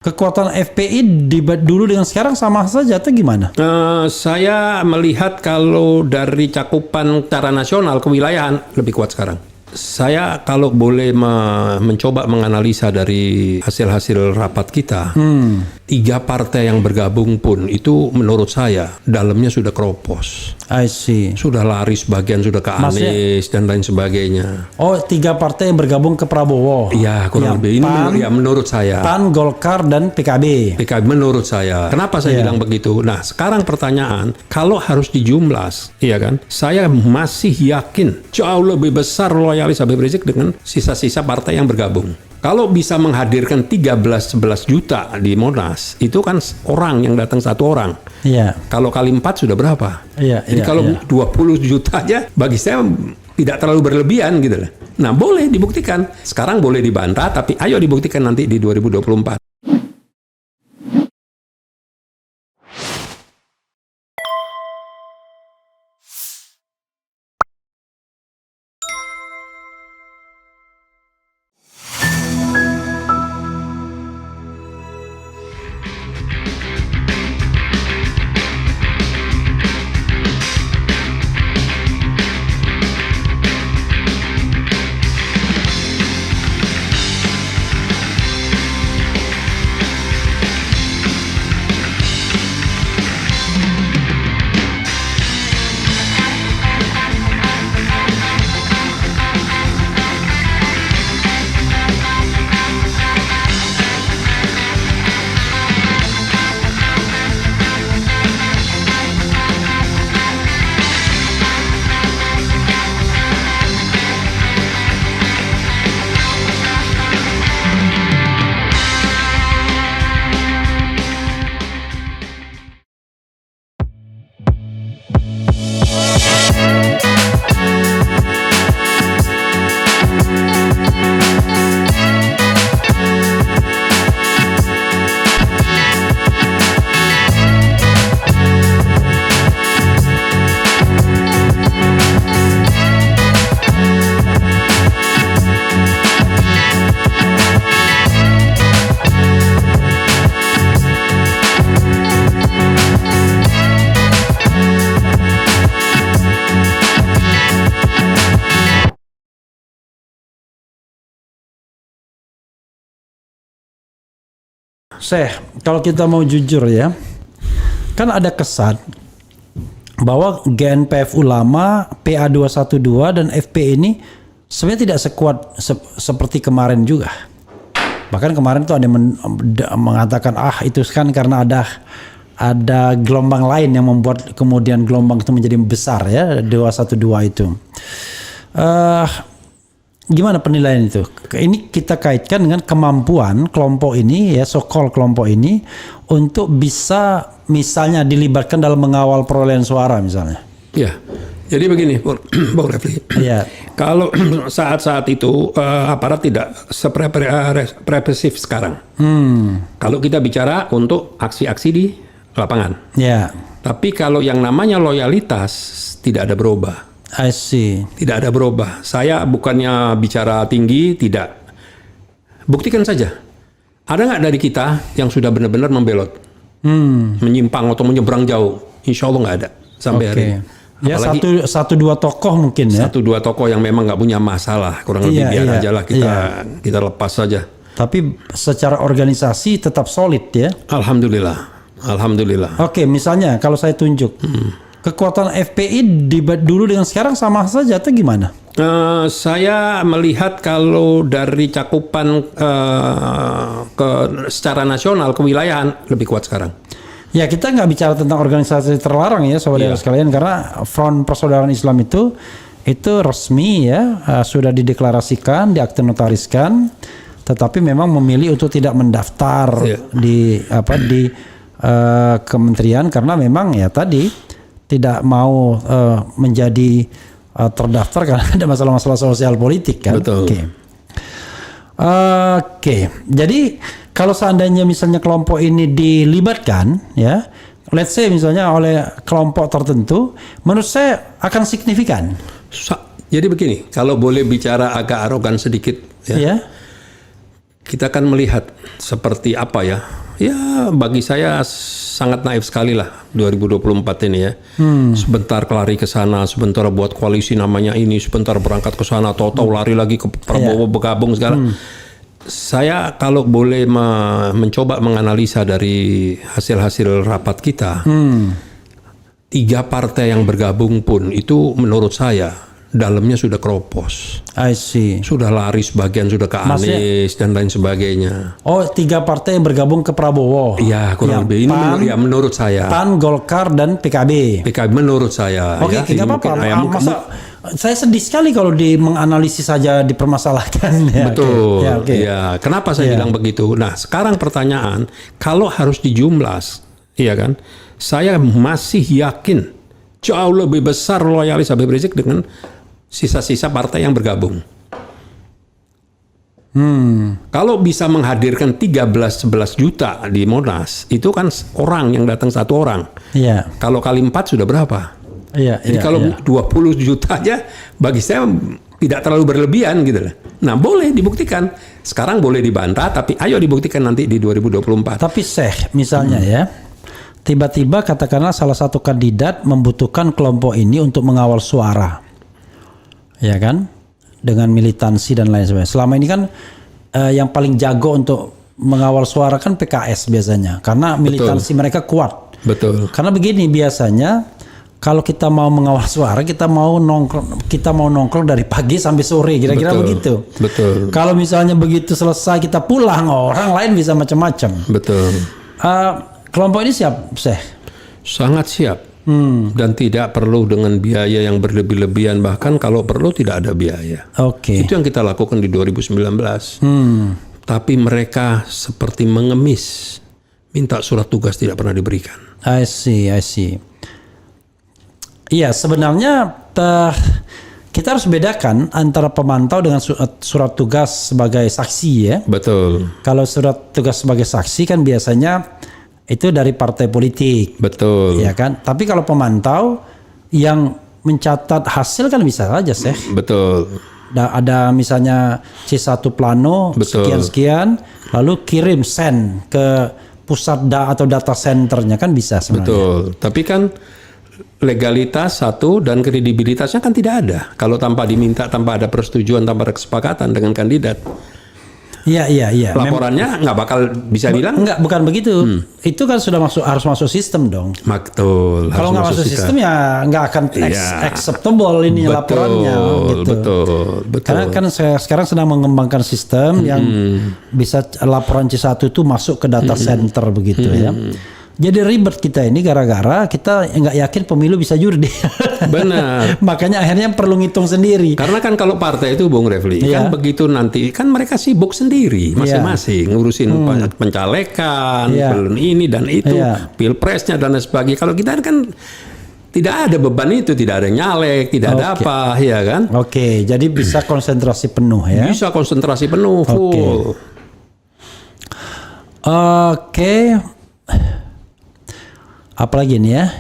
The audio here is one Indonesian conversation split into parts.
kekuatan FPI dulu dengan sekarang sama saja atau gimana? Saya melihat kalau dari cakupan secara nasional kewilayahan lebih kuat sekarang. Saya kalau boleh mencoba menganalisa dari hasil-hasil rapat kita, 3 partai yang bergabung pun itu menurut saya dalamnya sudah keropos. I see. Sudah lari sebagian, sudah ke Anies dan lain sebagainya. Oh, 3 partai yang bergabung ke Prabowo. Iya, kurang lebih. Ini menurut saya. PAN, Golkar, dan PKB. PKB menurut saya. Kenapa saya bilang begitu? Nah, sekarang pertanyaan, kalau harus dijumlas, iya kan? Saya masih yakin jauh lebih besar loyalis Habib Rizik dengan sisa-sisa partai yang bergabung. Kalau bisa menghadirkan 13-11 juta di Monas, itu kan orang yang datang 1 orang. Iya. Kalau kali 4 sudah berapa? Iya. Jadi kalau 20 juta aja bagi saya tidak terlalu berlebihan gitu lah. Nah, boleh dibuktikan. Sekarang boleh dibantah, tapi ayo dibuktikan nanti di 2024. Kalau kita mau jujur ya, kan ada kesan bahwa GNPF Ulama, PA212 dan FP ini sebenarnya tidak sekuat seperti kemarin juga. Bahkan kemarin tuh ada yang mengatakan itu kan karena ada gelombang lain yang membuat kemudian gelombang itu menjadi besar ya, 212 itu. Gimana penilaian itu? Ini kita kaitkan dengan kemampuan kelompok ini ya, so-called kelompok ini untuk bisa misalnya dilibatkan dalam mengawal perolehan suara misalnya. Ya, jadi begini, Bang Refli. Ya. Kalau saat-saat itu aparat tidak serepresif sekarang. Kalau kita bicara untuk aksi-aksi di lapangan. Ya. Tapi kalau yang namanya loyalitas tidak ada berubah. I see. Tidak ada berubah. Saya bukannya bicara tinggi, tidak. Buktikan saja. Ada nggak dari kita yang sudah benar-benar membelot, menyimpang atau menyeberang jauh? Insya Allah nggak ada sampai hari ini. Ya, satu dua tokoh mungkin ya. 1-2 tokoh yang memang nggak punya masalah, kurang lebih biar aja lah kita lepas saja. Tapi secara organisasi tetap solid ya. Alhamdulillah. Oke, misalnya kalau saya tunjuk. Kekuatan FPI dulu dengan sekarang sama saja atau gimana? Saya melihat kalau dari cakupan secara nasional kewilayahan lebih kuat sekarang. Ya, kita nggak bicara tentang organisasi terlarang ya saudara sekalian, karena Front Persaudaraan Islam itu resmi ya, sudah dideklarasikan, diakte notariskan, tetapi memang memilih untuk tidak mendaftar di kementerian karena memang ya tadi tidak mau menjadi terdaftar karena ada masalah-masalah sosial politik kan. Betul. Oke. Jadi kalau seandainya misalnya kelompok ini dilibatkan ya, let's say misalnya oleh kelompok tertentu, menurut saya akan signifikan. Jadi begini, kalau boleh bicara agak arogan sedikit ya. Kita akan melihat seperti apa ya Ya, bagi saya sangat naif sekali lah 2024 ini ya. Sebentar lari ke sana, sebentar buat koalisi namanya ini, sebentar berangkat ke sana, tahu-tahu lari lagi ke Prabowo bergabung segala. Saya kalau boleh mencoba menganalisa dari hasil-hasil rapat kita, 3 partai yang bergabung pun itu menurut saya dalamnya sudah keropos. I see. Sudah lari sebagian, sudah ke Anies dan lain sebagainya. Oh, 3 partai yang bergabung ke Prabowo. Iya, kurang lebih. Ini menurut saya. PAN, Golkar, dan PKB. PKB menurut saya. Oke, ya, tidak apa-apa. mungkin, Saya sedih sekali kalau menganalisis saja dipermasalahkan. Ya, betul. okay. Ya, kenapa saya bilang begitu? Nah, sekarang pertanyaan, kalau harus dijumlas, iya kan? Saya masih yakin jauh lebih besar loyalis Habib Rizik dengan sisa-sisa partai yang bergabung. Kalau bisa menghadirkan 13-11 juta di Monas, itu kan orang yang datang 1 orang. Iya. Kalau kali 4 sudah berapa? Iya. Jadi kalau 20 juta aja bagi saya tidak terlalu berlebihan gitu lah. Nah, boleh dibuktikan. Sekarang boleh dibantah, tapi ayo dibuktikan nanti di 2024. Tapi misalnya ya, tiba-tiba katakanlah salah satu kandidat membutuhkan kelompok ini untuk mengawal suara. Ya kan? Dengan militansi dan lain sebagainya. Selama ini kan yang paling jago untuk mengawal suara kan PKS biasanya. Karena militansi mereka kuat. Betul. Karena begini biasanya, kalau kita mau mengawal suara, kita mau nongkrong dari pagi sampai sore, kira-kira begitu. Betul. Kalau misalnya begitu selesai kita pulang, orang lain bisa macam-macam. Betul. Kelompok ini siap, Syekh? Sangat siap. Dan tidak perlu dengan biaya yang berlebih-lebihan, bahkan kalau perlu tidak ada biaya. Oke. Itu yang kita lakukan di 2019. Tapi mereka seperti mengemis, minta surat tugas tidak pernah diberikan. I see. Iya, sebenarnya kita harus bedakan antara pemantau dengan surat tugas sebagai saksi ya. Betul. Kalau surat tugas sebagai saksi kan biasanya itu dari partai politik. Betul. Ya kan? Tapi kalau pemantau yang mencatat hasil kan bisa saja, Syekh. Betul. Ada misalnya C1 plano sekian-sekian, lalu kirim send ke pusat atau data centernya kan bisa sebenarnya. Betul. Tapi kan legalitas satu dan kredibilitasnya kan tidak ada kalau tanpa diminta, tanpa ada persetujuan, tanpa ada kesepakatan dengan kandidat. Iya. Laporannya nggak bakal bisa bilang. Bukan begitu. Itu kan sudah harus masuk sistem dong. Betul. Kalau nggak masuk sistem ya nggak akan acceptable ini laporannya. Gitu. Betul. Karena kan saya sekarang sedang mengembangkan sistem yang bisa laporan C1 itu masuk ke data center begitu ya. Jadi ribet kita ini gara-gara kita nggak yakin pemilu bisa jurdil. Benar. Makanya akhirnya perlu ngitung sendiri. Karena kan kalau partai itu Bung Refli, kan begitu nanti kan mereka sibuk sendiri masing-masing ngurusin pencalekan, ini dan itu, pilpresnya dan lain sebagainya. Kalau kita kan tidak ada beban itu, tidak ada nyalek, tidak ada apa, ya kan? Oke, jadi bisa konsentrasi penuh ya. Bisa konsentrasi penuh, full. Oke. Apalagi ini ya,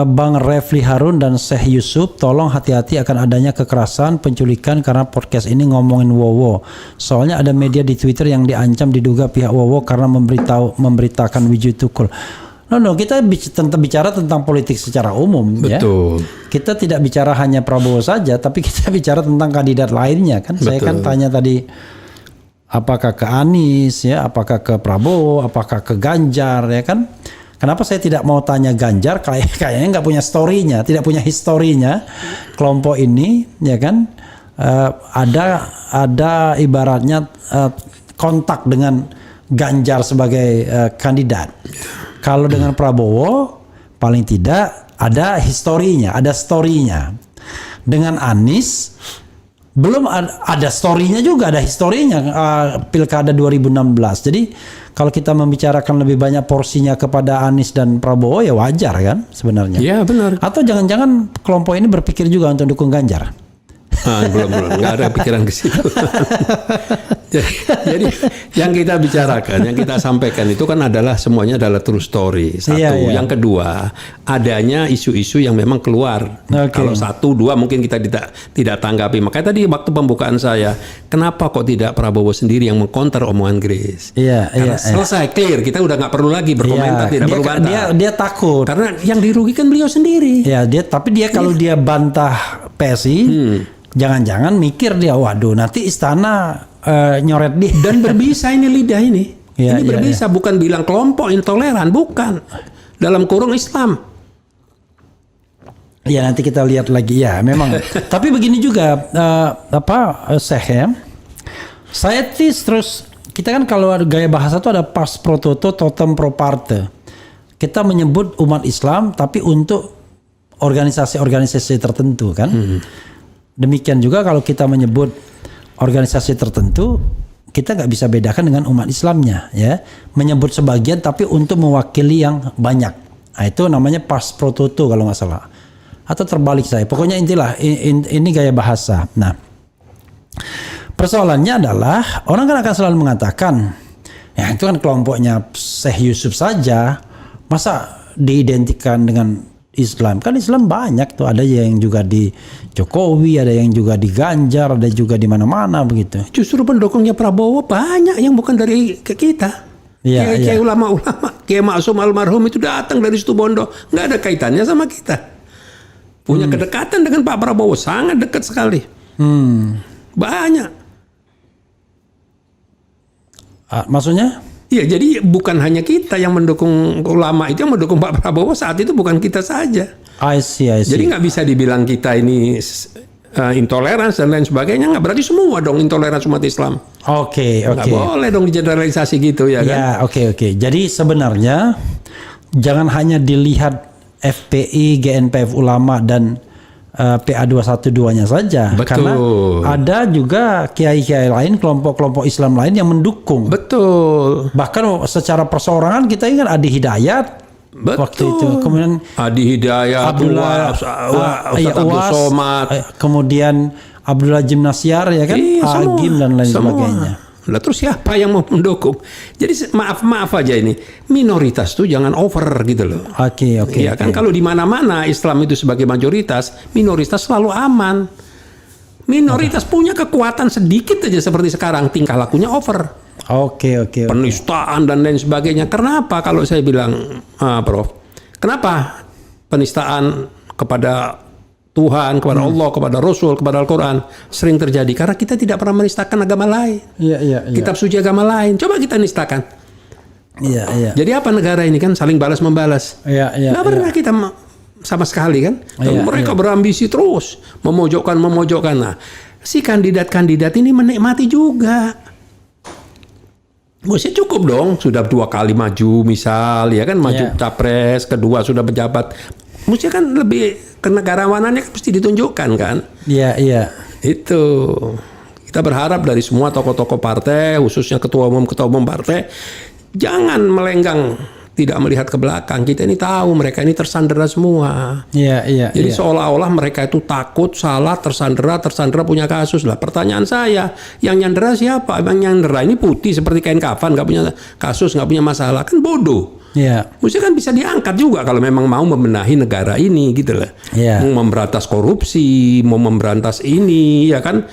Bang Refli Harun dan Syekh Yusuf, tolong hati-hati akan adanya kekerasan, penculikan karena podcast ini ngomongin Wowo. Soalnya ada media di Twitter yang diancam diduga pihak Wowo karena memberitakan Wiju Tukul. No, kita tetap bicara tentang politik secara umum. Betul. Ya. Kita tidak bicara hanya Prabowo saja, tapi kita bicara tentang kandidat lainnya kan. Betul. Saya kan tanya tadi, apakah ke Anies ya, apakah ke Prabowo, apakah ke Ganjar ya kan. Kenapa saya tidak mau tanya Ganjar? Kayaknya nggak punya story-nya, tidak punya historinya kelompok ini, ya kan? Ada ibaratnya kontak dengan Ganjar sebagai kandidat. Kalau dengan Prabowo, paling tidak ada historinya, ada story-nya. Dengan Anies belum ada story-nya juga, ada historinya Pilkada 2016. Jadi kalau kita membicarakan lebih banyak porsinya kepada Anies dan Prabowo ya wajar kan sebenarnya. Iya benar. Atau jangan-jangan kelompok ini berpikir juga untuk dukung Ganjar. Belum, nggak ada pikiran ke situ. jadi yang kita bicarakan, yang kita sampaikan itu kan adalah semuanya adalah true story. Satu, yang kedua adanya isu-isu yang memang keluar. Kalau 1, 2 mungkin kita tidak tanggapi. Makanya tadi waktu pembukaan saya, kenapa kok tidak Prabowo sendiri yang mengkonter omongan Grace? Karena selesai clear, kita udah nggak perlu lagi berkomentar, tidak perlu bantah. Dia takut. Karena yang dirugikan beliau sendiri. Ya, tapi dia kalau dia bantah PSI, jangan-jangan mikir dia, waduh nanti istana nyoret dia. Dan berbisa ini lidah ini. Ini berbisa, bukan bilang kelompok intoleran, bukan. Dalam kurung Islam. Ya nanti kita lihat lagi ya, memang. Tapi begini juga, Syekh ya. Saya terus, kita kan kalau gaya bahasa itu ada pars pro toto, totem pro parte. Kita menyebut umat Islam, tapi untuk organisasi-organisasi tertentu kan. Demikian juga kalau kita menyebut organisasi tertentu, kita nggak bisa bedakan dengan umat Islamnya, ya. Menyebut sebagian tapi untuk mewakili yang banyak. Nah, itu namanya pars pro toto kalau nggak salah. Atau terbalik saya. Pokoknya intilah ini gaya bahasa. Nah, persoalannya adalah orang kan akan selalu mengatakan, ya itu kan kelompoknya Syekh Yusuf saja, masa diidentikan dengan Islam? Kan Islam banyak tuh, ada yang juga di Jokowi, ada yang juga di Ganjar, ada juga di mana-mana begitu. Justru pendukungnya Prabowo banyak yang bukan dari kita. Kiai ulama-ulama, Kiai Maksum almarhum itu datang dari Situbondo, nggak ada kaitannya sama kita. Punya kedekatan dengan Pak Prabowo, sangat dekat sekali. Banyak. Maksudnya? Iya, jadi bukan hanya kita yang mendukung ulama itu, yang mendukung Pak Prabowo saat itu bukan kita saja. I see. Jadi nggak bisa dibilang kita ini intoleransi dan lain sebagainya, nggak berarti semua dong intoleransi umat Islam. Oke. Nggak boleh dong digeneralisasi gitu ya kan? Ya, oke. Jadi sebenarnya jangan hanya dilihat FPI, GNPF Ulama dan PA212-nya saja. Betul. Karena ada juga kiai-kiai lain, kelompok-kelompok Islam lain yang mendukung. Betul. Bahkan secara perseorangan kita ingat Adi Hidayat. Betul. Waktu itu. Kemudian Adi Hidayat, Abdullah Ustaz Abdul Somad, kemudian Abdullah Jimnasyar ya kan, Agim dan lain sebagainya. Lah terus siapa yang mau mendukung? Jadi maaf aja ini, minoritas tuh jangan over gitu loh. Oke. Ya kan kalau di mana-mana Islam itu sebagai mayoritas, minoritas selalu aman. Minoritas punya kekuatan sedikit aja seperti sekarang, tingkah lakunya over. Oke. Penistaan dan lain sebagainya. Kenapa kalau saya bilang, Prof? Kenapa penistaan kepada Tuhan, kepada Allah, kepada Rasul, kepada Al-Quran sering terjadi? Karena kita tidak pernah menistakan agama lain. Iya. Kitab suci agama lain. Coba kita nistakan. Iya. Jadi apa negara ini kan saling balas membalas. Iya. Nggak pernah kita sama sekali kan. Mereka berambisi terus memojokkan. Nah, si kandidat-kandidat ini menikmati juga. Maksudnya cukup dong, sudah 2 kali maju misal, ya kan, maju capres, kedua sudah pejabat. Maksudnya kan lebih kenegarawanannya kan mesti ditunjukkan kan. Iya. Itu. Kita berharap dari semua tokoh-tokoh partai, khususnya ketua umum partai, jangan melenggang, tidak melihat ke belakang. Kita ini tahu mereka ini tersandera semua. Iya. Jadi seolah-olah mereka itu takut, salah, tersandera punya kasus lah. Pertanyaan saya, yang nyandera siapa? Yang nyandera ini putih seperti kain kafan, nggak punya kasus, nggak punya masalah, kan bodoh. Iya. Maksudnya kan bisa diangkat juga kalau memang mau membenahi negara ini gitu lah. Iya. Mau memberantas korupsi, mau memberantas ini, ya kan.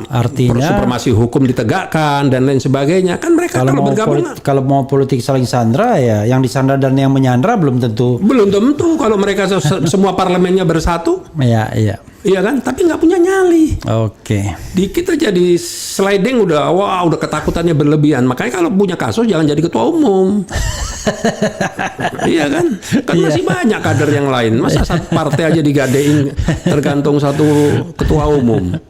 Artinya supremasi hukum ditegakkan dan lain sebagainya, kan mereka kalau bergabung kalau mau politik saling sandra, ya yang disandra dan yang menyandra belum tentu kalau mereka semua parlemennya bersatu. Iya kan, tapi nggak punya nyali. Oke. Kita jadi sliding udah ketakutannya berlebihan. Makanya kalau punya kasus jangan jadi ketua umum. Iya kan masih banyak kader yang lain, masa satu partai aja digadein tergantung satu ketua umum.